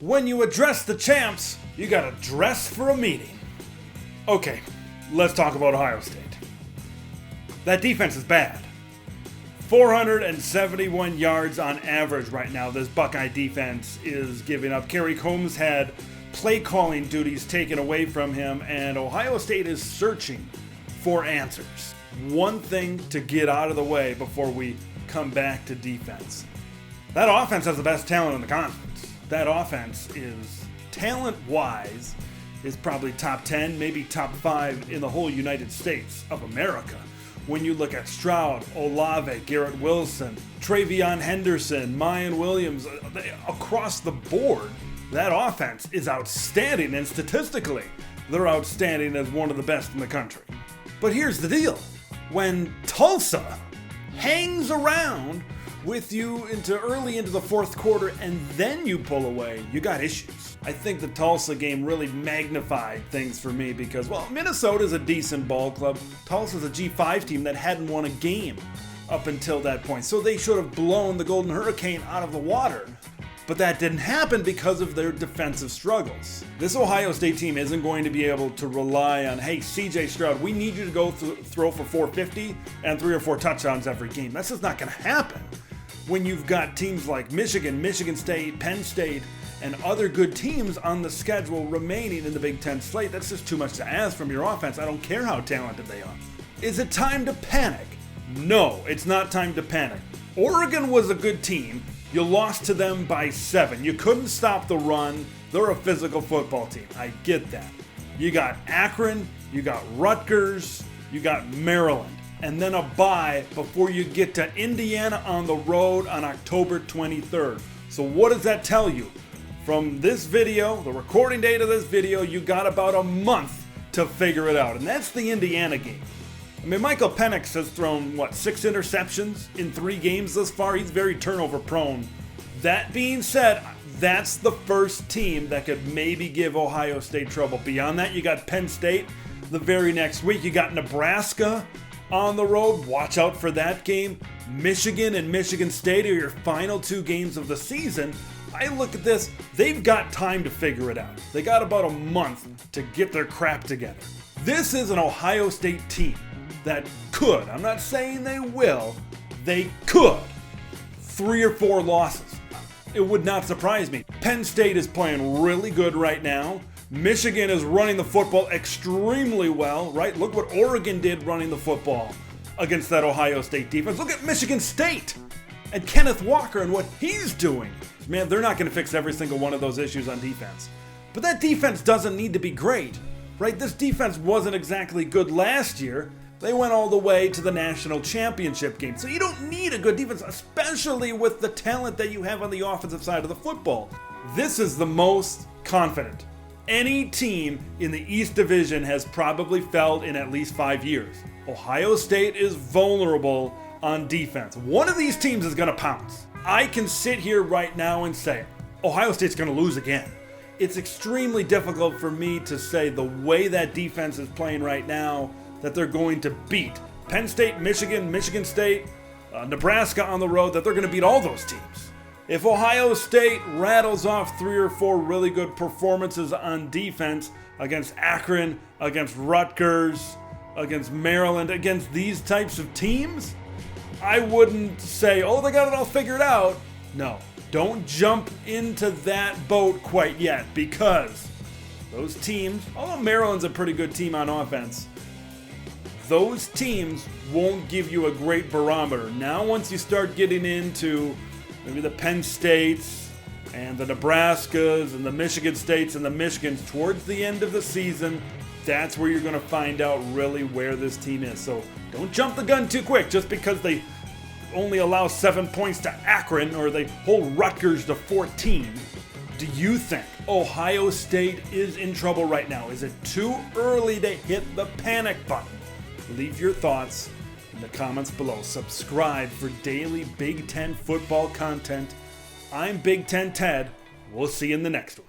When you address the champs, you gotta dress for a meeting. Okay, let's talk about Ohio State. That defense is bad. 471 yards on average right now this Buckeye defense is giving up. Kerry Combs had play calling duties taken away from him, and Ohio State is searching for answers. One thing to get out of the way before we come back to defense. That offense has the best talent in the conference. That offense is, talent-wise, is probably top 10, maybe top 5 in the whole United States of America. When you look at Stroud, Olave, Garrett Wilson, Travion Henderson, Mayan Williams, across the board, that offense is outstanding, and statistically, they're outstanding as one of the best in the country. But here's the deal. When Tulsa hangs around with you early into the fourth quarter and then you pull away, you got issues. I think the Tulsa game really magnified things for me because, well, Minnesota's a decent ball club. Tulsa's a G5 team that hadn't won a game up until that point. So they should have blown the Golden Hurricane out of the water. But that didn't happen because of their defensive struggles. This Ohio State team isn't going to be able to rely on, hey, CJ Stroud, we need you to go throw for 450 and 3 or 4 touchdowns every game. That's just not going to happen when you've got teams like Michigan, Michigan State, Penn State, and other good teams on the schedule remaining in the Big Ten slate. That's just too much to ask from your offense. I don't care how talented they are. Is it time to panic? No, it's not time to panic. Oregon was a good team. You lost to them by 7. You couldn't stop the run. They're a physical football team. I get that. You got Akron, you got Rutgers, you got Maryland, and then a bye before you get to Indiana on the road on October 23rd. So what does that tell you? From this video, the recording date of this video, you got about a month to figure it out. And that's the Indiana game. I mean, Michael Penix has thrown, 6 interceptions in 3 games thus far? He's very turnover prone. That being said, that's the first team that could maybe give Ohio State trouble. Beyond that, you got Penn State the very next week. You got Nebraska on the road. Watch out for that game. Michigan and Michigan State are your final 2 games of the season. I look at this, they've got time to figure it out. They got about a month to get their crap together. This is an Ohio State team that could, I'm not saying they will, they could, 3 or 4 losses. It would not surprise me. Penn State is playing really good right now. Michigan is running the football extremely well, right? Look what Oregon did running the football against that Ohio State defense. Look at Michigan State and Kenneth Walker and what he's doing. Man, they're not going to fix every single one of those issues on defense. But that defense doesn't need to be great, right? This defense wasn't exactly good last year. They went all the way to the national championship game. So you don't need a good defense, especially with the talent that you have on the offensive side of the football. This is the most confident any team in the East Division has probably felt in at least 5 years. Ohio State is vulnerable on defense. One of these teams is going to pounce. I can sit here right now and say, Ohio State's going to lose again. It's extremely difficult for me to say the way that defense is playing right now that they're going to beat Penn State, Michigan, Michigan State, Nebraska on the road, that they're going to beat all those teams. If Ohio State rattles off 3 or 4 really good performances on defense against Akron, against Rutgers, against Maryland, against these types of teams, I wouldn't say, oh, they got it all figured out. No, don't jump into that boat quite yet, because those teams, although Maryland's a pretty good team on offense, those teams won't give you a great barometer. Now, once you start getting into maybe the Penn States and the Nebraskas and the Michigan States and the Michigans towards the end of the season, that's where you're going to find out really where this team is. So don't jump the gun too quick just because they only allow 7 points to Akron or they hold Rutgers to 14. Do you think Ohio State is in trouble right now? Is it too early to hit the panic button? Leave your thoughts in the comments below. Subscribe for daily Big Ten football content. I'm Big Ten Ted. We'll see you in the next one.